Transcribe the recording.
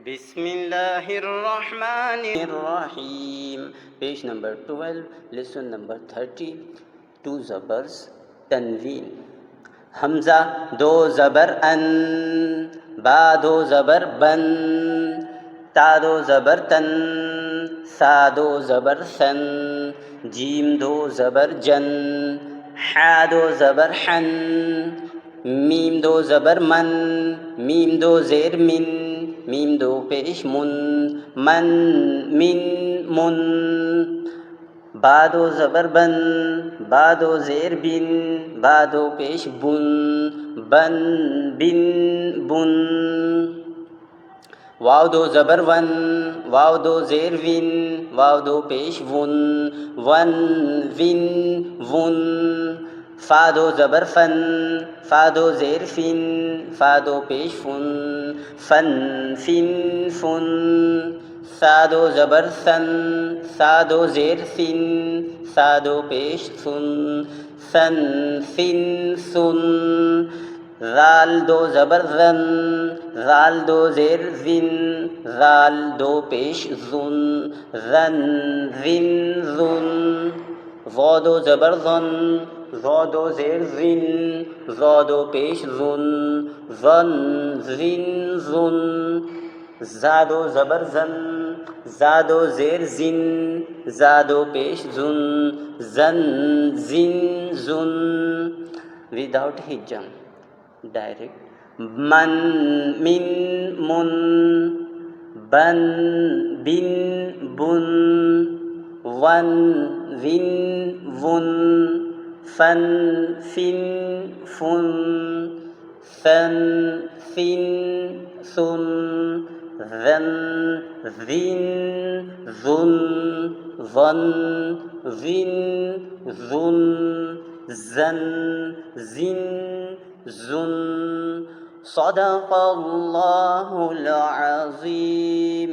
बिस्मिल्लाहिर्रहमानिर्रहीम। Page number 12, lesson number 30। Two ज़बर्स तनवीन। हमज़ा दो ज़बर अन, बा दो ज़बर बन, ता दो ज़बर तन, सा दो ज़बर सन, जीम दो ज़बर जन, हा दो ज़बर हन, मीम दो ज़बर मन, मीम दो ज़ेर मिन, मीम दो पेश मुन, मन मिन मुन। बा दो ज़बर बन, बा दो ज़ेर बिन, बा दो पेश बुन, बन बिन बुन। वाव दो ज़बर वन, वाव दो ज़ेर विन, वाव दो पेश वुन, वन विन वुन। फ़ा दो ज़बर फ़न, फ़ा दो ज़ेर फ़िन, फ़ा दो पेश फ़ुन, फ़न फ़िन फ़ुन। सा दो ज़बर सन, सा दो ज़ेर सिन, सा दो पेश सुन, सन सिन सुन। ज़ाल दो ज़बर ज़न, ज़ाल दो ज़ेर ज़िन, ज़ाल दो पेश ज़ुन, ज़न ज़िन ज़ुन। ज़ौ दो ज़बर ज़न, ज़ौ दो ज़ेर ज़िन, ज़ौ दो पेश ज़ुन, ज़न ज़िन ज़ुन। ज़ा दो ज़बर ज़न, ज़ा दो ज़ेर ज़िन, ज़ा दो पेश ज़ुन, ज़न ज़िन ज़ुन। Without हिज्जा, direct. मन मिन मुन, बन बिन बुन, वन विन वुन, फन फिन फुन, सन फिन सुन, ज़न ज़िन ज़ुन, ज़न ज़िन ज़ुन, ज़न ज़िन ज़ुन। सदक़ल्लाहुल अज़ीम।